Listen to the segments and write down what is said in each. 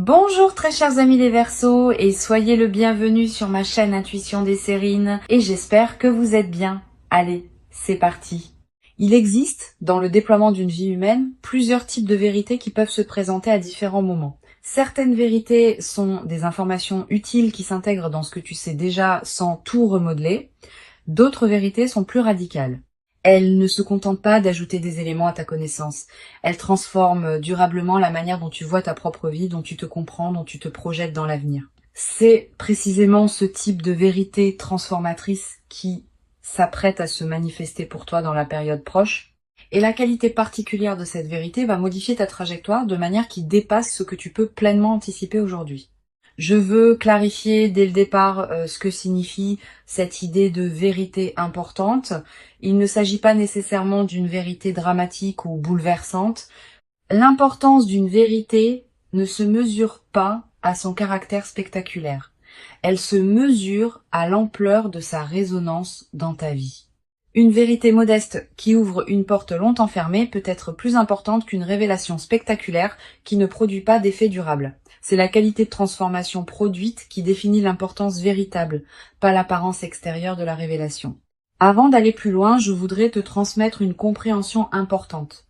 Bonjour très chers amis les Verseaux et soyez le bienvenu sur ma chaîne Intuition des Sérines et j'espère que vous êtes bien. Allez, c'est parti. Il existe, dans le déploiement d'une vie humaine, plusieurs types de vérités qui peuvent se présenter à différents moments. Certaines vérités sont des informations utiles qui s'intègrent dans ce que tu sais déjà sans tout remodeler. D'autres vérités sont plus radicales. Elle ne se contente pas d'ajouter des éléments à ta connaissance. Elle transforme durablement la manière dont tu vois ta propre vie, dont tu te comprends, dont tu te projettes dans l'avenir. C'est précisément ce type de vérité transformatrice qui s'apprête à se manifester pour toi dans la période proche. Et la qualité particulière de cette vérité va modifier ta trajectoire de manière qui dépasse ce que tu peux pleinement anticiper aujourd'hui. Je veux clarifier dès le départ ce que signifie cette idée de vérité importante. Il ne s'agit pas nécessairement d'une vérité dramatique ou bouleversante. L'importance d'une vérité ne se mesure pas à son caractère spectaculaire. Elle se mesure à l'ampleur de sa résonance dans ta vie. Une vérité modeste qui ouvre une porte longtemps fermée peut être plus importante qu'une révélation spectaculaire qui ne produit pas d'effet durable. C'est la qualité de transformation produite qui définit l'importance véritable, pas l'apparence extérieure de la révélation. Avant d'aller plus loin, je voudrais te transmettre une compréhension importante.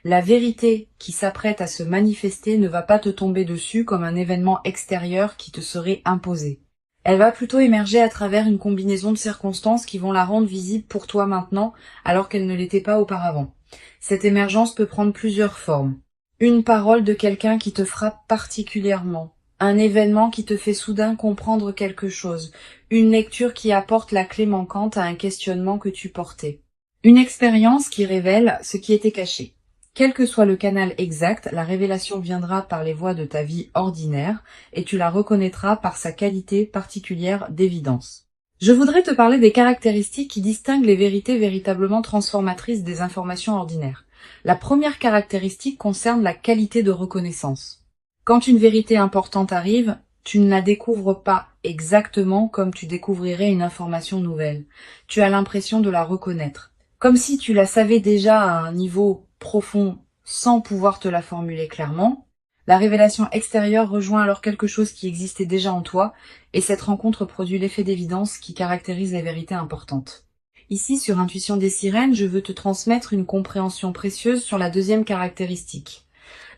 La vérité qui s'apprête à se manifester ne va pas te tomber dessus comme un événement extérieur qui te serait imposé. Elle va plutôt émerger à travers une combinaison de circonstances qui vont la rendre visible pour toi maintenant, alors qu'elle ne l'était pas auparavant. Cette émergence peut prendre plusieurs formes. Une parole de quelqu'un qui te frappe particulièrement. Un événement qui te fait soudain comprendre quelque chose. Une lecture qui apporte la clé manquante à un questionnement que tu portais. Une expérience qui révèle ce qui était caché. Quel que soit le canal exact, la révélation viendra par les voies de ta vie ordinaire et tu la reconnaîtras par sa qualité particulière d'évidence. Je voudrais te parler des caractéristiques qui distinguent les vérités véritablement transformatrices des informations ordinaires. La première caractéristique concerne la qualité de reconnaissance. Quand une vérité importante arrive, tu ne la découvres pas exactement comme tu découvrirais une information nouvelle. Tu as l'impression de la reconnaître, comme si tu la savais déjà à un niveau profond sans pouvoir te la formuler clairement. La révélation extérieure rejoint alors quelque chose qui existait déjà en toi, et cette rencontre produit l'effet d'évidence qui caractérise les vérités importantes. Ici, sur Intuition des Sirènes, je veux te transmettre une compréhension précieuse sur la deuxième caractéristique.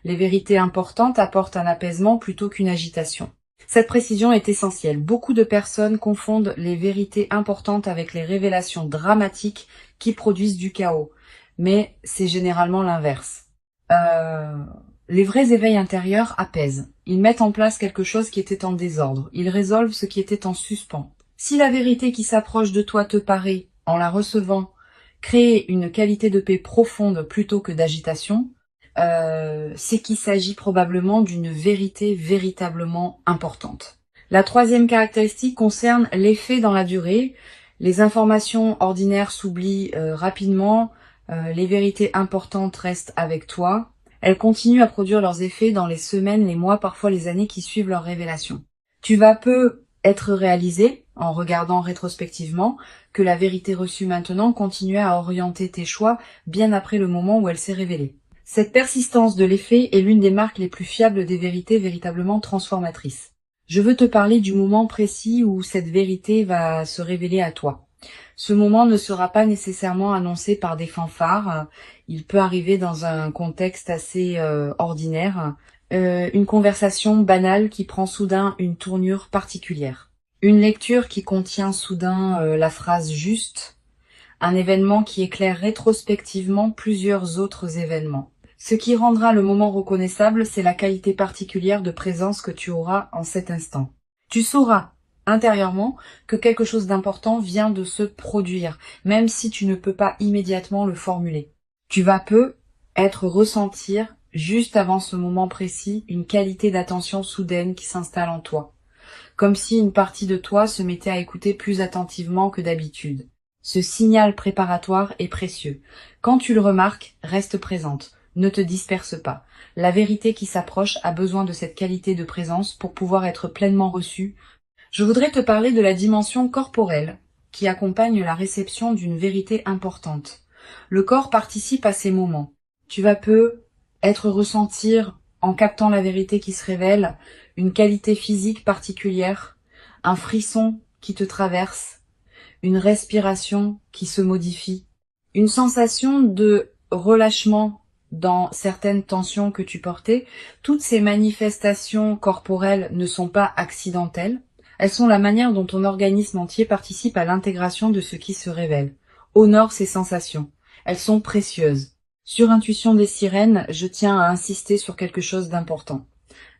Les vérités importantes apportent un apaisement plutôt qu'une agitation. Cette précision est essentielle. Beaucoup de personnes confondent les vérités importantes avec les révélations dramatiques qui produisent du chaos. Mais c'est généralement l'inverse. Les vrais éveils intérieurs apaisent. Ils mettent en place quelque chose qui était en désordre. Ils résolvent ce qui était en suspens. Si la vérité qui s'approche de toi te paraît, en la recevant, créer une qualité de paix profonde plutôt que d'agitation, c'est qu'il s'agit probablement d'une vérité véritablement importante. La troisième caractéristique concerne l'effet dans la durée. Les informations ordinaires s'oublient rapidement, les vérités importantes restent avec toi. Elles continuent à produire leurs effets dans les semaines, les mois, parfois les années qui suivent leur révélation. Tu vas peu être réalisé, en regardant rétrospectivement, que la vérité reçue maintenant continuait à orienter tes choix bien après le moment où elle s'est révélée. Cette persistance de l'effet est l'une des marques les plus fiables des vérités véritablement transformatrices. Je veux te parler du moment précis où cette vérité va se révéler à toi. Ce moment ne sera pas nécessairement annoncé par des fanfares, il peut arriver dans un contexte assez ordinaire, une conversation banale qui prend soudain une tournure particulière, une lecture qui contient soudain la phrase juste, un événement qui éclaire rétrospectivement plusieurs autres événements. Ce qui rendra le moment reconnaissable, c'est la qualité particulière de présence que tu auras en cet instant. Tu sauras intérieurement que quelque chose d'important vient de se produire, même si tu ne peux pas immédiatement le formuler. Tu vas ressentir, juste avant ce moment précis, une qualité d'attention soudaine qui s'installe en toi, comme si une partie de toi se mettait à écouter plus attentivement que d'habitude. Ce signal préparatoire est précieux. Quand tu le remarques, reste présente. Ne te disperse pas. La vérité qui s'approche a besoin de cette qualité de présence pour pouvoir être pleinement reçue. Je voudrais te parler de la dimension corporelle qui accompagne la réception d'une vérité importante. Le corps participe à ces moments. Tu vas ressentir en captant la vérité qui se révèle, une qualité physique particulière, un frisson qui te traverse, une respiration qui se modifie, une sensation de relâchement dans certaines tensions que tu portais. Toutes ces manifestations corporelles ne sont pas accidentelles. Elles sont la manière dont ton organisme entier participe à l'intégration de ce qui se révèle. Honore ces sensations. Elles sont précieuses. Sur Intuition des sirènes, je tiens à insister sur quelque chose d'important.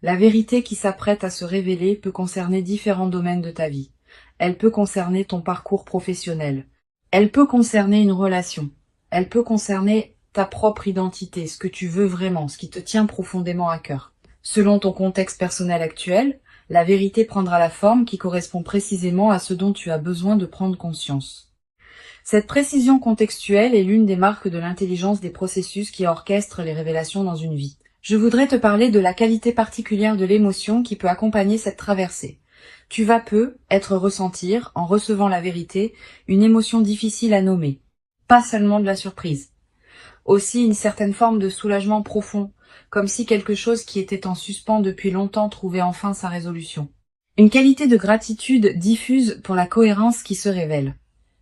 La vérité qui s'apprête à se révéler peut concerner différents domaines de ta vie. Elle peut concerner ton parcours professionnel. Elle peut concerner une relation. Elle peut concerner ta propre identité, ce que tu veux vraiment, ce qui te tient profondément à cœur. Selon ton contexte personnel actuel, la vérité prendra la forme qui correspond précisément à ce dont tu as besoin de prendre conscience. Cette précision contextuelle est l'une des marques de l'intelligence des processus qui orchestrent les révélations dans une vie. Je voudrais te parler de la qualité particulière de l'émotion qui peut accompagner cette traversée. Tu vas peu être ressentir, en recevant la vérité, une émotion difficile à nommer. Pas seulement de la surprise. Aussi une certaine forme de soulagement profond, comme si quelque chose qui était en suspens depuis longtemps trouvait enfin sa résolution. Une qualité de gratitude diffuse pour la cohérence qui se révèle.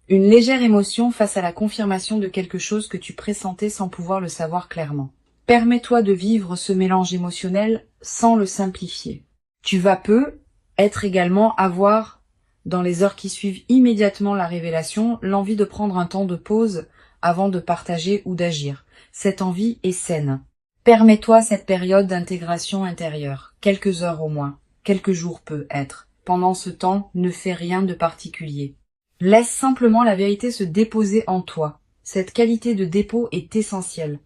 Une légère émotion face à la confirmation de quelque chose que tu pressentais sans pouvoir le savoir clairement. Permets-toi de vivre ce mélange émotionnel sans le simplifier. Tu vas peu être également avoir, dans les heures qui suivent immédiatement la révélation, l'envie de prendre un temps de pause avant de partager ou d'agir. Cette envie est saine. Permets-toi cette période d'intégration intérieure, quelques heures au moins, quelques jours peut être. Pendant ce temps, ne fais rien de particulier. Laisse simplement la vérité se déposer en toi. Cette qualité de dépôt est essentielle.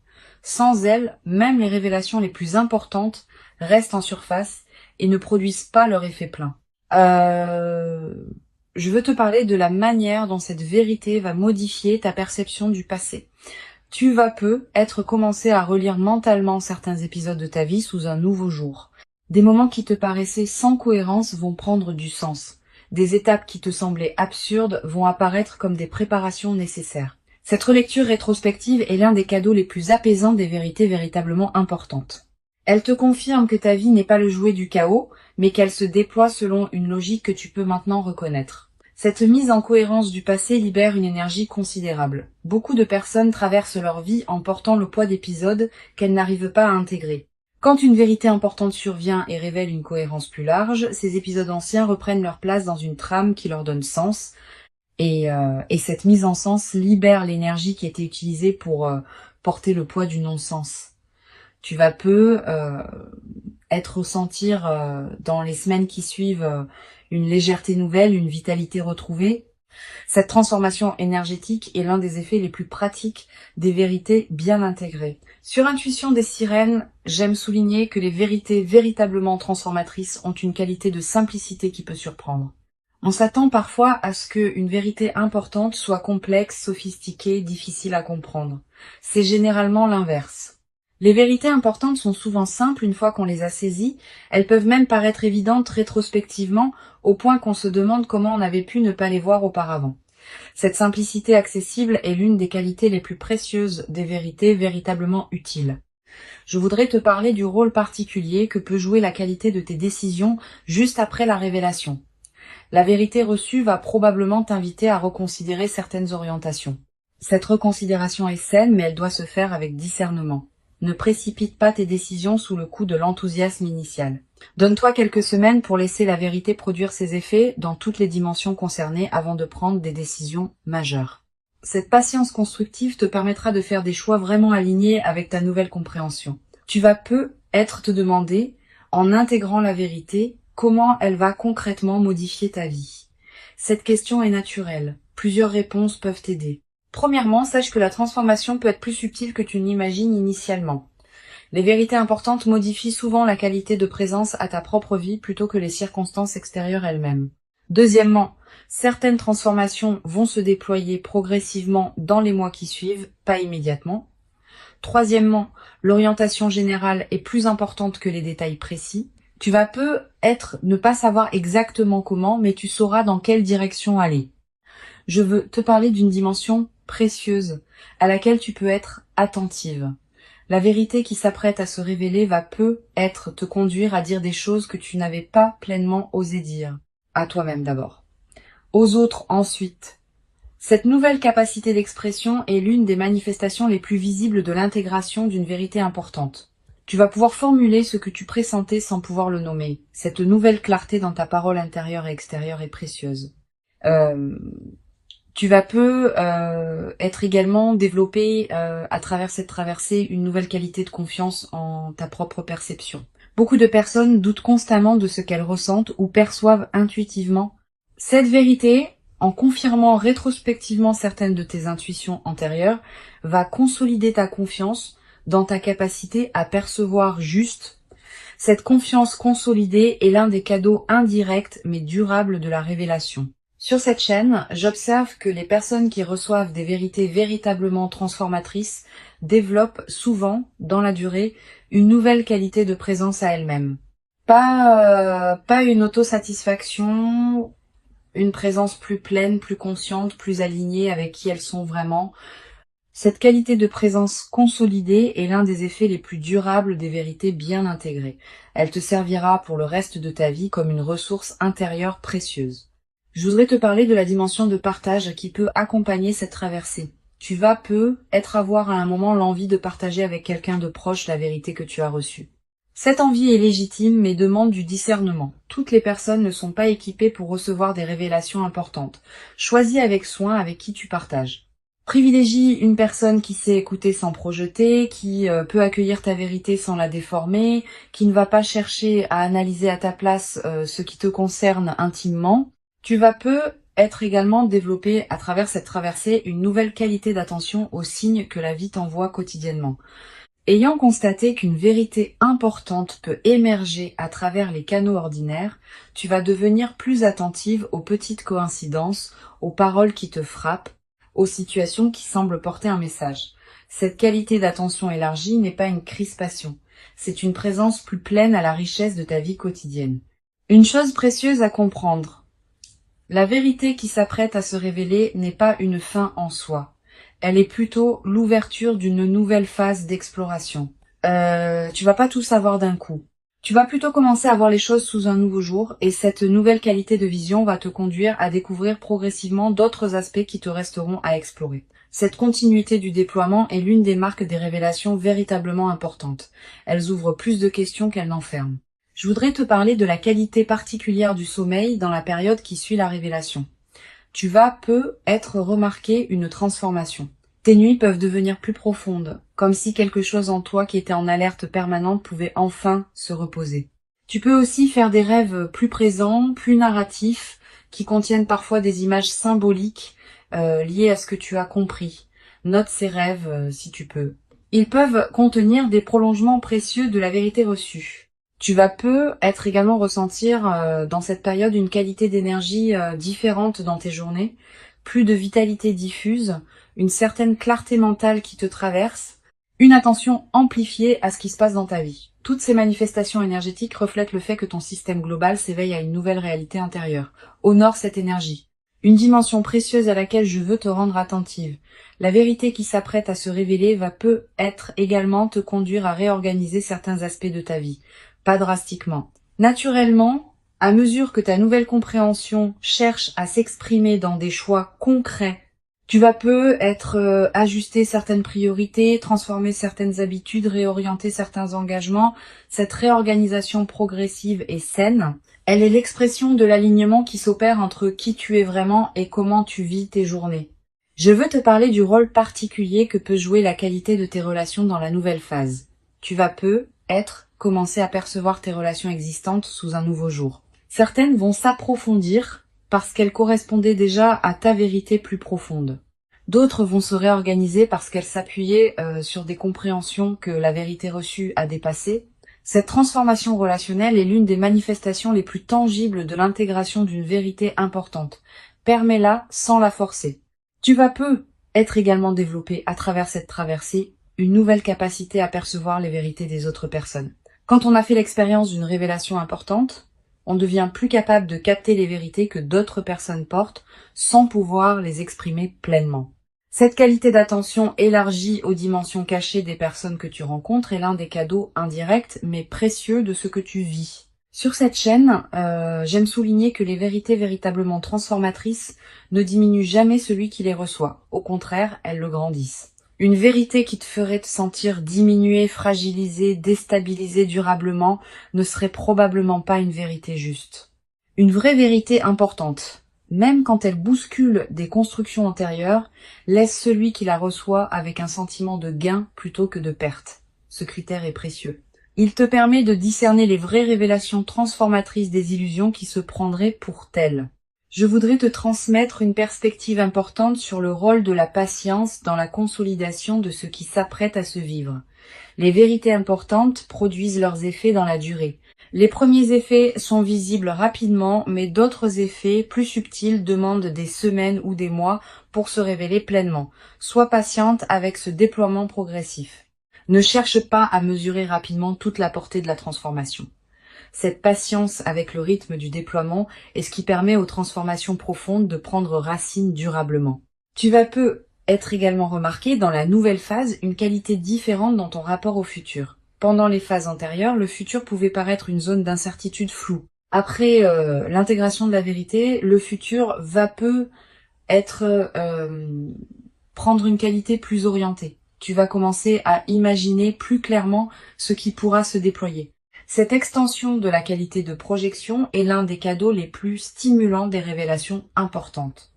Sans elle, même les révélations les plus importantes restent en surface et ne produisent pas leur effet plein. Je veux te parler de la manière dont cette vérité va modifier ta perception du passé. Tu vas peu être commencé à relire mentalement certains épisodes de ta vie sous un nouveau jour. Des moments qui te paraissaient sans cohérence vont prendre du sens. Des étapes qui te semblaient absurdes vont apparaître comme des préparations nécessaires. Cette relecture rétrospective est l'un des cadeaux les plus apaisants des vérités véritablement importantes. Elle te confirme que ta vie n'est pas le jouet du chaos, mais qu'elle se déploie selon une logique que tu peux maintenant reconnaître. Cette mise en cohérence du passé libère une énergie considérable. Beaucoup de personnes traversent leur vie en portant le poids d'épisodes qu'elles n'arrivent pas à intégrer. Quand une vérité importante survient et révèle une cohérence plus large, ces épisodes anciens reprennent leur place dans une trame qui leur donne sens, et cette mise en sens libère l'énergie qui était utilisée pour porter le poids du non-sens. Tu vas peu ressentir dans les semaines qui suivent une légèreté nouvelle, une vitalité retrouvée. Cette transformation énergétique est l'un des effets les plus pratiques des vérités bien intégrées. Sur Intuition des sirènes, j'aime souligner que les vérités véritablement transformatrices ont une qualité de simplicité qui peut surprendre. On s'attend parfois à ce qu'une vérité importante soit complexe, sophistiquée, difficile à comprendre. C'est généralement l'inverse. Les vérités importantes sont souvent simples une fois qu'on les a saisies, elles peuvent même paraître évidentes rétrospectivement, au point qu'on se demande comment on avait pu ne pas les voir auparavant. Cette simplicité accessible est l'une des qualités les plus précieuses des vérités véritablement utiles. Je voudrais te parler du rôle particulier que peut jouer la qualité de tes décisions juste après la révélation. La vérité reçue va probablement t'inviter à reconsidérer certaines orientations. Cette reconsidération est saine, mais elle doit se faire avec discernement. Ne précipite pas tes décisions sous le coup de l'enthousiasme initial. Donne-toi quelques semaines pour laisser la vérité produire ses effets dans toutes les dimensions concernées avant de prendre des décisions majeures. Cette patience constructive te permettra de faire des choix vraiment alignés avec ta nouvelle compréhension. Tu vas peu être te demander, en intégrant la vérité, comment elle va concrètement modifier ta vie. Cette question est naturelle. Plusieurs réponses peuvent t'aider. Premièrement, sache que la transformation peut être plus subtile que tu n'imagines initialement. Les vérités importantes modifient souvent la qualité de présence à ta propre vie plutôt que les circonstances extérieures elles-mêmes. Deuxièmement, certaines transformations vont se déployer progressivement dans les mois qui suivent, pas immédiatement. Troisièmement, l'orientation générale est plus importante que les détails précis. Tu vas peu ne pas savoir exactement comment, mais tu sauras dans quelle direction aller. Je veux te parler d'une dimension précieuse à laquelle tu peux être attentive. La vérité qui s'apprête à se révéler va peut-être te conduire à dire des choses que tu n'avais pas pleinement osé dire. À toi-même d'abord. Aux autres ensuite. Cette nouvelle capacité d'expression est l'une des manifestations les plus visibles de l'intégration d'une vérité importante. Tu vas pouvoir formuler ce que tu pressentais sans pouvoir le nommer. Cette nouvelle clarté dans ta parole intérieure et extérieure est précieuse. Tu vas être également développé à travers cette traversée une nouvelle qualité de confiance en ta propre perception. Beaucoup de personnes doutent constamment de ce qu'elles ressentent ou perçoivent intuitivement. Cette vérité, en confirmant rétrospectivement certaines de tes intuitions antérieures, va consolider ta confiance dans ta capacité à percevoir juste. Cette confiance consolidée est l'un des cadeaux indirects mais durables de la révélation. Sur cette chaîne, j'observe que les personnes qui reçoivent des vérités véritablement transformatrices développent souvent, dans la durée, une nouvelle qualité de présence à elles-mêmes. Pas une autosatisfaction, une présence plus pleine, plus consciente, plus alignée avec qui elles sont vraiment. Cette qualité de présence consolidée est l'un des effets les plus durables des vérités bien intégrées. Elle te servira pour le reste de ta vie comme une ressource intérieure précieuse. Je voudrais te parler de la dimension de partage qui peut accompagner cette traversée. Tu vas peut-être avoir à un moment l'envie de partager avec quelqu'un de proche la vérité que tu as reçue. Cette envie est légitime mais demande du discernement. Toutes les personnes ne sont pas équipées pour recevoir des révélations importantes. Choisis avec soin avec qui tu partages. Privilégie une personne qui sait écouter sans projeter, qui peut accueillir ta vérité sans la déformer, qui ne va pas chercher à analyser à ta place ce qui te concerne intimement. Tu vas peut-être également développer à travers cette traversée une nouvelle qualité d'attention aux signes que la vie t'envoie quotidiennement. Ayant constaté qu'une vérité importante peut émerger à travers les canaux ordinaires, tu vas devenir plus attentive aux petites coïncidences, aux paroles qui te frappent, aux situations qui semblent porter un message. Cette qualité d'attention élargie n'est pas une crispation, c'est une présence plus pleine à la richesse de ta vie quotidienne. Une chose précieuse à comprendre. La vérité qui s'apprête à se révéler n'est pas une fin en soi. Elle est plutôt l'ouverture d'une nouvelle phase d'exploration. Tu vas pas tout savoir d'un coup. Tu vas plutôt commencer à voir les choses sous un nouveau jour et cette nouvelle qualité de vision va te conduire à découvrir progressivement d'autres aspects qui te resteront à explorer. Cette continuité du déploiement est l'une des marques des révélations véritablement importantes. Elles ouvrent plus de questions qu'elles n'enferment. Je voudrais te parler de la qualité particulière du sommeil dans la période qui suit la révélation. Tu vas peut-être remarquer une transformation. Tes nuits peuvent devenir plus profondes, comme si quelque chose en toi qui était en alerte permanente pouvait enfin se reposer. Tu peux aussi faire des rêves plus présents, plus narratifs, qui contiennent parfois des images symboliques liées à ce que tu as compris. Note ces rêves si tu peux. Ils peuvent contenir des prolongements précieux de la vérité reçue. Tu vas peut-être également ressentir dans cette période une qualité d'énergie différente dans tes journées, plus de vitalité diffuse, une certaine clarté mentale qui te traverse, une attention amplifiée à ce qui se passe dans ta vie. Toutes ces manifestations énergétiques reflètent le fait que ton système global s'éveille à une nouvelle réalité intérieure. Honore cette énergie. Une dimension précieuse à laquelle je veux te rendre attentive. La vérité qui s'apprête à se révéler va peut-être également te conduire à réorganiser certains aspects de ta vie. Pas drastiquement. Naturellement, à mesure que ta nouvelle compréhension cherche à s'exprimer dans des choix concrets, tu vas peut-être ajuster certaines priorités, transformer certaines habitudes, réorienter certains engagements. Cette réorganisation progressive et saine, elle est l'expression de l'alignement qui s'opère entre qui tu es vraiment et comment tu vis tes journées. Je veux te parler du rôle particulier que peut jouer la qualité de tes relations dans la nouvelle phase. Tu vas peut-être commencer à percevoir tes relations existantes sous un nouveau jour. Certaines vont s'approfondir parce qu'elles correspondaient déjà à ta vérité plus profonde. D'autres vont se réorganiser parce qu'elles s'appuyaient sur des compréhensions que la vérité reçue a dépassées. Cette transformation relationnelle est l'une des manifestations les plus tangibles de l'intégration d'une vérité importante. Permets-la sans la forcer. Tu vas peut-être également développer à travers cette traversée une nouvelle capacité à percevoir les vérités des autres personnes. Quand on a fait l'expérience d'une révélation importante, on devient plus capable de capter les vérités que d'autres personnes portent sans pouvoir les exprimer pleinement. Cette qualité d'attention élargie aux dimensions cachées des personnes que tu rencontres est l'un des cadeaux indirects mais précieux de ce que tu vis. Sur cette chaîne, j'aime souligner que les vérités véritablement transformatrices ne diminuent jamais celui qui les reçoit. Au contraire, elles le grandissent. Une vérité qui te ferait te sentir diminué, fragilisé, déstabilisé durablement ne serait probablement pas une vérité juste. Une vraie vérité importante, même quand elle bouscule des constructions antérieures, laisse celui qui la reçoit avec un sentiment de gain plutôt que de perte. Ce critère est précieux. Il te permet de discerner les vraies révélations transformatrices des illusions qui se prendraient pour telles. Je voudrais te transmettre une perspective importante sur le rôle de la patience dans la consolidation de ce qui s'apprête à se vivre. Les vérités importantes produisent leurs effets dans la durée. Les premiers effets sont visibles rapidement, mais d'autres effets plus subtils demandent des semaines ou des mois pour se révéler pleinement. Sois patiente avec ce déploiement progressif. Ne cherche pas à mesurer rapidement toute la portée de la transformation. Cette patience avec le rythme du déploiement est ce qui permet aux transformations profondes de prendre racine durablement. Tu vas peu être également remarqué dans la nouvelle phase une qualité différente dans ton rapport au futur. Pendant les phases antérieures, le futur pouvait paraître une zone d'incertitude floue. Après l'intégration de la vérité, le futur va peu être prendre une qualité plus orientée. Tu vas commencer à imaginer plus clairement ce qui pourra se déployer. Cette extension de la qualité de projection est l'un des cadeaux les plus stimulants des révélations importantes.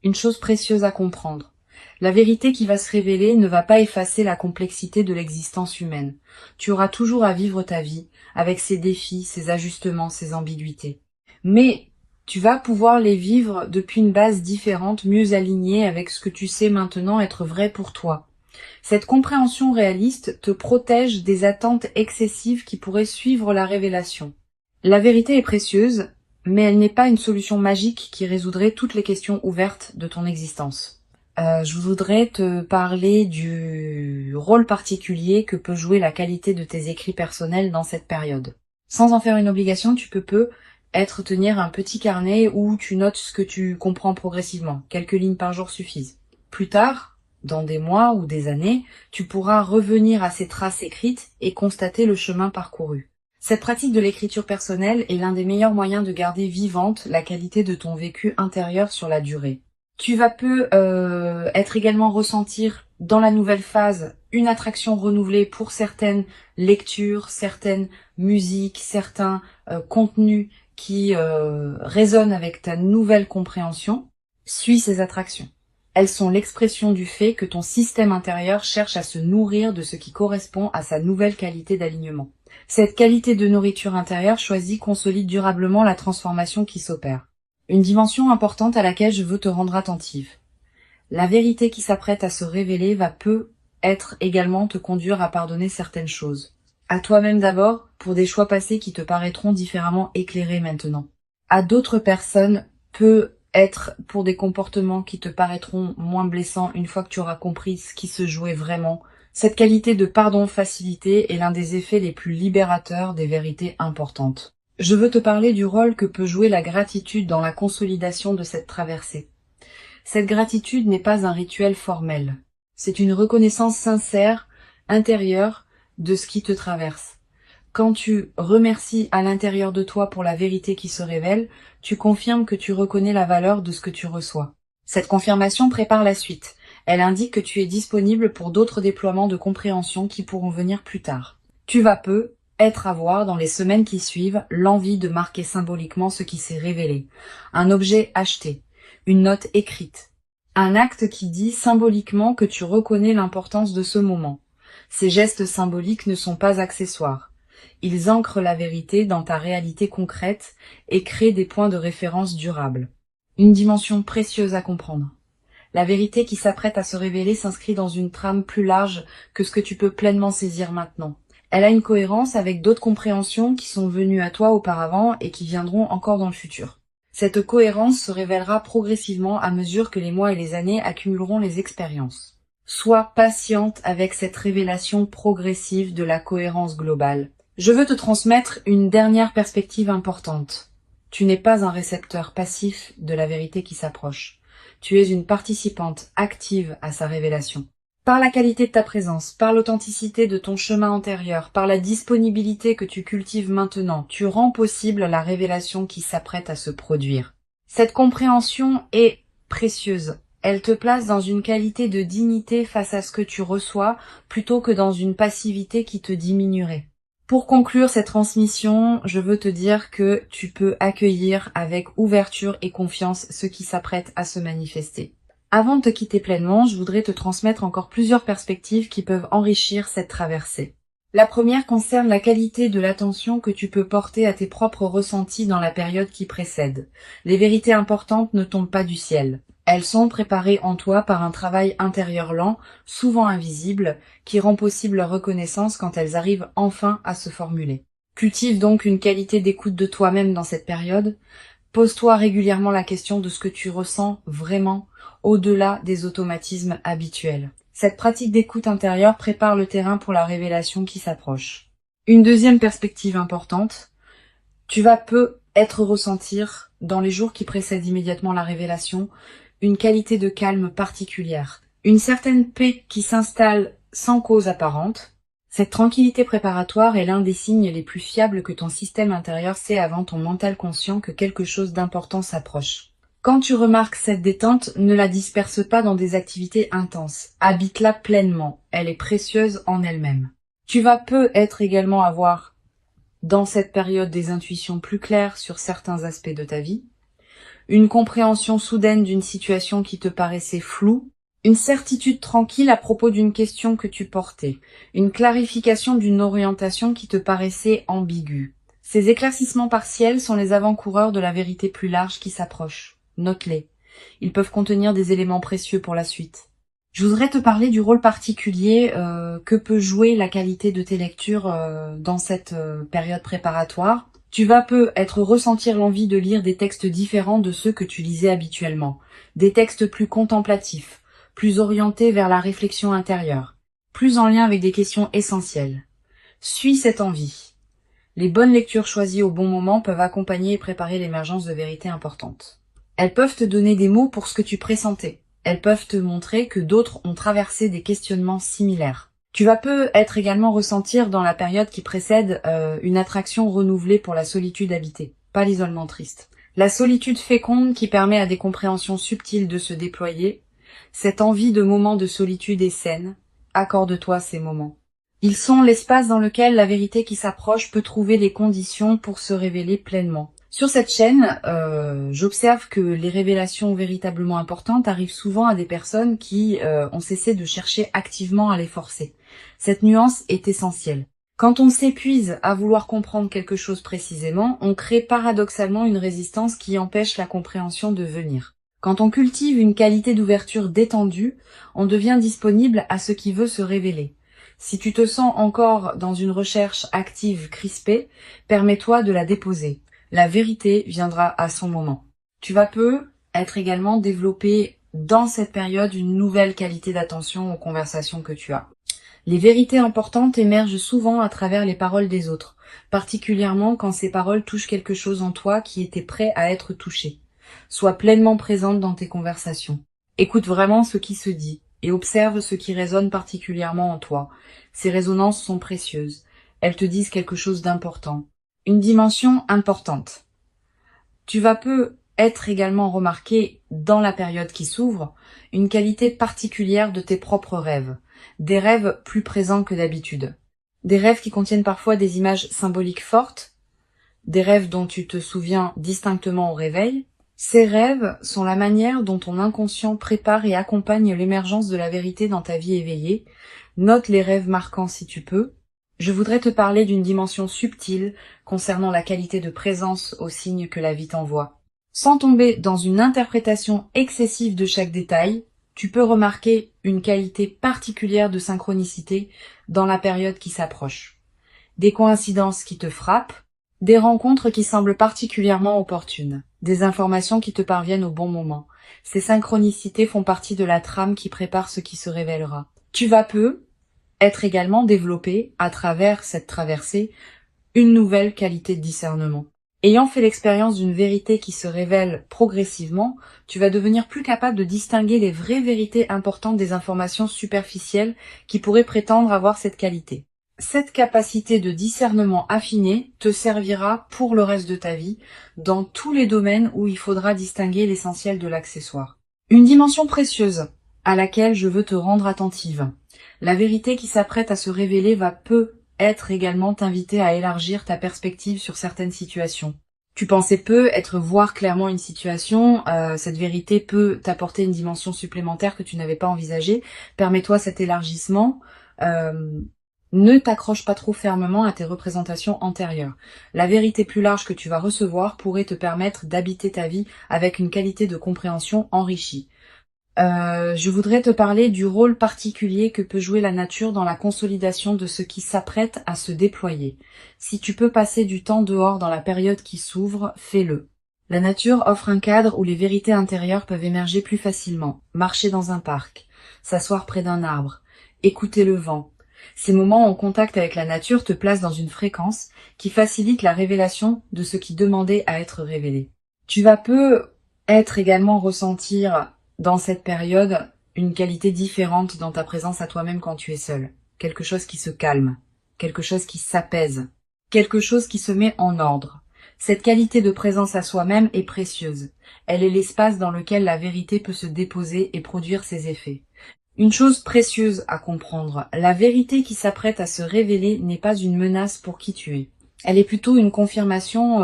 Une chose précieuse à comprendre. La vérité qui va se révéler ne va pas effacer la complexité de l'existence humaine. Tu auras toujours à vivre ta vie, avec ses défis, ses ajustements, ses ambiguïtés. Mais tu vas pouvoir les vivre depuis une base différente, mieux alignée avec ce que tu sais maintenant être vrai pour toi. Cette compréhension réaliste te protège des attentes excessives qui pourraient suivre la révélation. La vérité est précieuse, mais elle n'est pas une solution magique qui résoudrait toutes les questions ouvertes de ton existence. Je voudrais te parler du rôle particulier que peut jouer la qualité de tes écrits personnels dans cette période. Sans en faire une obligation, tu peux tenir un petit carnet où tu notes ce que tu comprends progressivement. Quelques lignes par jour suffisent. Plus tard, dans des mois ou des années, tu pourras revenir à ces traces écrites et constater le chemin parcouru. Cette pratique de l'écriture personnelle est l'un des meilleurs moyens de garder vivante la qualité de ton vécu intérieur sur la durée. Tu vas peu être également ressentir dans la nouvelle phase une attraction renouvelée pour certaines lectures, certaines musiques, certains contenus qui résonnent avec ta nouvelle compréhension. Suis ces attractions. Elles sont l'expression du fait que ton système intérieur cherche à se nourrir de ce qui correspond à sa nouvelle qualité d'alignement. Cette qualité de nourriture intérieure choisie consolide durablement la transformation qui s'opère. Une dimension importante à laquelle je veux te rendre attentive. La vérité qui s'apprête à se révéler va peu être également te conduire à pardonner certaines choses. À toi-même d'abord, pour des choix passés qui te paraîtront différemment éclairés maintenant. À d'autres personnes, peut être pour des comportements qui te paraîtront moins blessants une fois que tu auras compris ce qui se jouait vraiment. Cette qualité de pardon facilité est l'un des effets les plus libérateurs des vérités importantes. Je veux te parler du rôle que peut jouer la gratitude dans la consolidation de cette traversée. Cette gratitude n'est pas un rituel formel. C'est une reconnaissance sincère, intérieure, de ce qui te traverse. Quand tu remercies à l'intérieur de toi pour la vérité qui se révèle, tu confirmes que tu reconnais la valeur de ce que tu reçois. Cette confirmation prépare la suite. Elle indique que tu es disponible pour d'autres déploiements de compréhension qui pourront venir plus tard. Tu vas peu être à voir dans les semaines qui suivent l'envie de marquer symboliquement ce qui s'est révélé. Un objet acheté, une note écrite, un acte qui dit symboliquement que tu reconnais l'importance de ce moment. Ces gestes symboliques ne sont pas accessoires. Ils ancrent la vérité dans ta réalité concrète et créent des points de référence durables. Une dimension précieuse à comprendre. La vérité qui s'apprête à se révéler s'inscrit dans une trame plus large que ce que tu peux pleinement saisir maintenant. Elle a une cohérence avec d'autres compréhensions qui sont venues à toi auparavant et qui viendront encore dans le futur. Cette cohérence se révélera progressivement à mesure que les mois et les années accumuleront les expériences. Sois patiente avec cette révélation progressive de la cohérence globale. Je veux te transmettre une dernière perspective importante. Tu n'es pas un récepteur passif de la vérité qui s'approche. Tu es une participante active à sa révélation. Par la qualité de ta présence, par l'authenticité de ton chemin antérieur, par la disponibilité que tu cultives maintenant, tu rends possible la révélation qui s'apprête à se produire. Cette compréhension est précieuse. Elle te place dans une qualité de dignité face à ce que tu reçois, plutôt que dans une passivité qui te diminuerait. Pour conclure cette transmission, je veux te dire que tu peux accueillir avec ouverture et confiance ce qui s'apprête à se manifester. Avant de te quitter pleinement, je voudrais te transmettre encore plusieurs perspectives qui peuvent enrichir cette traversée. La première concerne la qualité de l'attention que tu peux porter à tes propres ressentis dans la période qui précède. Les vérités importantes ne tombent pas du ciel. Elles sont préparées en toi par un travail intérieur lent, souvent invisible, qui rend possible leur reconnaissance quand elles arrivent enfin à se formuler. Cultive donc une qualité d'écoute de toi-même dans cette période. Pose-toi régulièrement la question de ce que tu ressens vraiment, au-delà des automatismes habituels. Cette pratique d'écoute intérieure prépare le terrain pour la révélation qui s'approche. Une deuxième perspective importante, tu vas peut-être ressentir, dans les jours qui précèdent immédiatement la révélation, une qualité de calme particulière, une certaine paix qui s'installe sans cause apparente. Cette tranquillité préparatoire est l'un des signes les plus fiables que ton système intérieur sait avant ton mental conscient que quelque chose d'important s'approche. Quand tu remarques cette détente, ne la disperse pas dans des activités intenses. Habite-la pleinement. Elle est précieuse en elle-même. Tu vas peut-être également avoir, dans cette période, des intuitions plus claires sur certains aspects de ta vie, une compréhension soudaine d'une situation qui te paraissait floue, une certitude tranquille à propos d'une question que tu portais, une clarification d'une orientation qui te paraissait ambiguë. Ces éclaircissements partiels sont les avant-coureurs de la vérité plus large qui s'approche. Note-les. Ils peuvent contenir des éléments précieux pour la suite. Je voudrais te parler du rôle particulier que peut jouer la qualité de tes lectures dans cette période préparatoire. Tu vas peut-être ressentir l'envie de lire des textes différents de ceux que tu lisais habituellement. Des textes plus contemplatifs, plus orientés vers la réflexion intérieure, plus en lien avec des questions essentielles. Suis cette envie. Les bonnes lectures choisies au bon moment peuvent accompagner et préparer l'émergence de vérités importantes. Elles peuvent te donner des mots pour ce que tu pressentais. Elles peuvent te montrer que d'autres ont traversé des questionnements similaires. Tu vas peut-être également ressentir dans la période qui précède une attraction renouvelée pour la solitude habitée, pas l'isolement triste. La solitude féconde qui permet à des compréhensions subtiles de se déployer. Cette envie de moments de solitude est saine. Accorde-toi ces moments. Ils sont l'espace dans lequel la vérité qui s'approche peut trouver les conditions pour se révéler pleinement. Sur cette chaîne, j'observe que les révélations véritablement importantes arrivent souvent à des personnes qui ont cessé de chercher activement à les forcer. Cette nuance est essentielle. Quand on s'épuise à vouloir comprendre quelque chose précisément, on crée paradoxalement une résistance qui empêche la compréhension de venir. Quand on cultive une qualité d'ouverture détendue, on devient disponible à ce qui veut se révéler. Si tu te sens encore dans une recherche active crispée, permets-toi de la déposer. La vérité viendra à son moment. Tu vas peut-être également développer dans cette période une nouvelle qualité d'attention aux conversations que tu as. Les vérités importantes émergent souvent à travers les paroles des autres, particulièrement quand ces paroles touchent quelque chose en toi qui était prêt à être touché. Sois pleinement présente dans tes conversations. Écoute vraiment ce qui se dit et observe ce qui résonne particulièrement en toi. Ces résonances sont précieuses. Elles te disent quelque chose d'important. Une dimension importante. Tu vas peut-être également remarquer, dans la période qui s'ouvre, une qualité particulière de tes propres rêves. Des rêves plus présents que d'habitude. Des rêves qui contiennent parfois des images symboliques fortes. Des rêves dont tu te souviens distinctement au réveil. Ces rêves sont la manière dont ton inconscient prépare et accompagne l'émergence de la vérité dans ta vie éveillée. Note les rêves marquants si tu peux. Je voudrais te parler d'une dimension subtile concernant la qualité de présence aux signes que la vie t'envoie. Sans tomber dans une interprétation excessive de chaque détail, tu peux remarquer une qualité particulière de synchronicité dans la période qui s'approche. Des coïncidences qui te frappent, des rencontres qui semblent particulièrement opportunes, des informations qui te parviennent au bon moment. Ces synchronicités font partie de la trame qui prépare ce qui se révélera. Tu vas être également développé, à travers cette traversée, une nouvelle qualité de discernement. Ayant fait l'expérience d'une vérité qui se révèle progressivement, tu vas devenir plus capable de distinguer les vraies vérités importantes des informations superficielles qui pourraient prétendre avoir cette qualité. Cette capacité de discernement affiné te servira pour le reste de ta vie, dans tous les domaines où il faudra distinguer l'essentiel de l'accessoire. Une dimension précieuse à laquelle je veux te rendre attentive. La vérité qui s'apprête à se révéler va peut-être également t'inviter à élargir ta perspective sur certaines situations. Tu pensais peut-être voir clairement une situation, cette vérité peut t'apporter une dimension supplémentaire que tu n'avais pas envisagée. Permets-toi cet élargissement. Ne t'accroche pas trop fermement à tes représentations antérieures. La vérité plus large que tu vas recevoir pourrait te permettre d'habiter ta vie avec une qualité de compréhension enrichie. Je voudrais te parler du rôle particulier que peut jouer la nature dans la consolidation de ce qui s'apprête à se déployer. Si tu peux passer du temps dehors dans la période qui s'ouvre, fais-le. La nature offre un cadre où les vérités intérieures peuvent émerger plus facilement. Marcher dans un parc, s'asseoir près d'un arbre, écouter le vent. Ces moments en contact avec la nature te placent dans une fréquence qui facilite la révélation de ce qui demandait à être révélé. Tu vas peut-être également ressentir dans cette période une qualité différente dans ta présence à toi-même quand tu es seul. Quelque chose qui se calme, quelque chose qui s'apaise, quelque chose qui se met en ordre. Cette qualité de présence à soi-même est précieuse. Elle est l'espace dans lequel la vérité peut se déposer et produire ses effets. Une chose précieuse à comprendre, la vérité qui s'apprête à se révéler n'est pas une menace pour qui tu es. Elle est plutôt une confirmation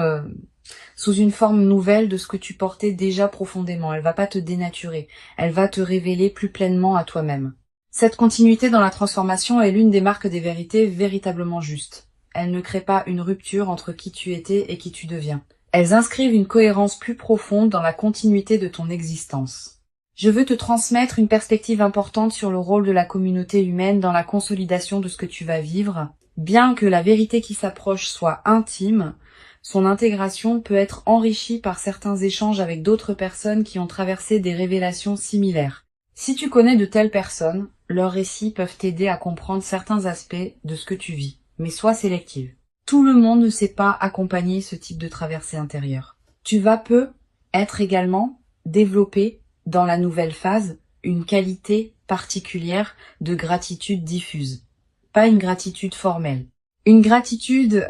sous une forme nouvelle de ce que tu portais déjà profondément. Elle va pas te dénaturer, elle va te révéler plus pleinement à toi-même. Cette continuité dans la transformation est l'une des marques des vérités véritablement justes. Elles ne créent pas une rupture entre qui tu étais et qui tu deviens. Elles inscrivent une cohérence plus profonde dans la continuité de ton existence. Je veux te transmettre une perspective importante sur le rôle de la communauté humaine dans la consolidation de ce que tu vas vivre. Bien que la vérité qui s'approche soit intime, son intégration peut être enrichie par certains échanges avec d'autres personnes qui ont traversé des révélations similaires. Si tu connais de telles personnes, leurs récits peuvent t'aider à comprendre certains aspects de ce que tu vis, mais sois sélective. Tout le monde ne sait pas accompagner ce type de traversée intérieure. Tu vas peut-être également développer dans la nouvelle phase une qualité particulière de gratitude diffuse. Pas une gratitude formelle. Une gratitude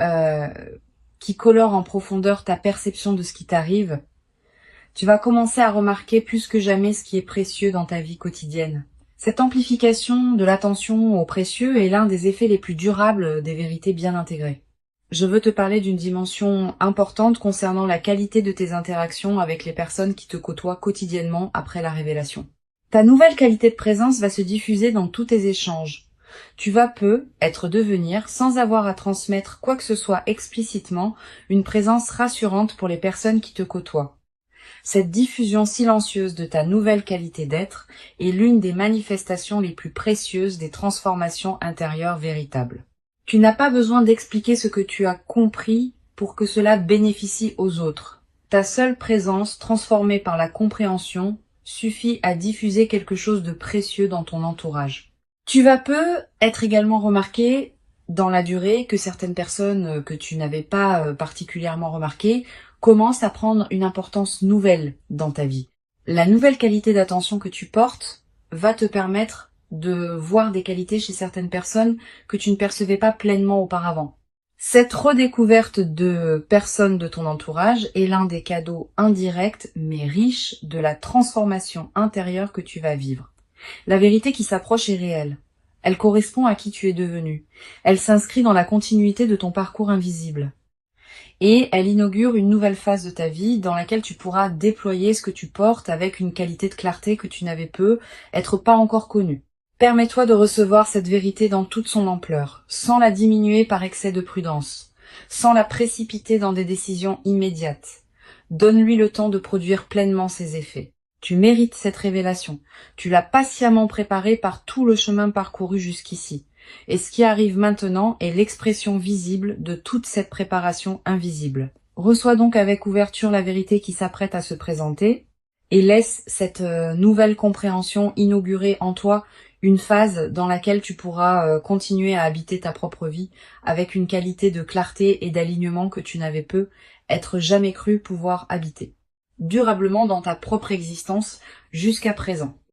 qui colore en profondeur ta perception de ce qui t'arrive. Tu vas commencer à remarquer plus que jamais ce qui est précieux dans ta vie quotidienne. Cette amplification de l'attention au précieux est l'un des effets les plus durables des vérités bien intégrées. Je veux te parler d'une dimension importante concernant la qualité de tes interactions avec les personnes qui te côtoient quotidiennement après la révélation. Ta nouvelle qualité de présence va se diffuser dans tous tes échanges. Tu vas peut-être devenir, sans avoir à transmettre quoi que ce soit explicitement, une présence rassurante pour les personnes qui te côtoient. Cette diffusion silencieuse de ta nouvelle qualité d'être est l'une des manifestations les plus précieuses des transformations intérieures véritables. Tu n'as pas besoin d'expliquer ce que tu as compris pour que cela bénéficie aux autres. Ta seule présence, transformée par la compréhension, suffit à diffuser quelque chose de précieux dans ton entourage. Tu vas peut-être également remarquer dans la durée que certaines personnes que tu n'avais pas particulièrement remarquées commencent à prendre une importance nouvelle dans ta vie. La nouvelle qualité d'attention que tu portes va te permettre de voir des qualités chez certaines personnes que tu ne percevais pas pleinement auparavant. Cette redécouverte de personnes de ton entourage est l'un des cadeaux indirects mais riches de la transformation intérieure que tu vas vivre. La vérité qui s'approche est réelle. Elle correspond à qui tu es devenu. Elle s'inscrit dans la continuité de ton parcours invisible. Et elle inaugure une nouvelle phase de ta vie dans laquelle tu pourras déployer ce que tu portes avec une qualité de clarté que tu n'avais peut-être pas encore connue. Permets-toi de recevoir cette vérité dans toute son ampleur, sans la diminuer par excès de prudence, sans la précipiter dans des décisions immédiates. Donne-lui le temps de produire pleinement ses effets. Tu mérites cette révélation. Tu l'as patiemment préparée par tout le chemin parcouru jusqu'ici. Et ce qui arrive maintenant est l'expression visible de toute cette préparation invisible. Reçois donc avec ouverture la vérité qui s'apprête à se présenter et laisse cette nouvelle compréhension inaugurer en toi Une phase dans laquelle tu pourras continuer à habiter ta propre vie avec une qualité de clarté et d'alignement que tu n'avais peut-être jamais cru pouvoir habiter durablement dans ta propre existence jusqu'à présent.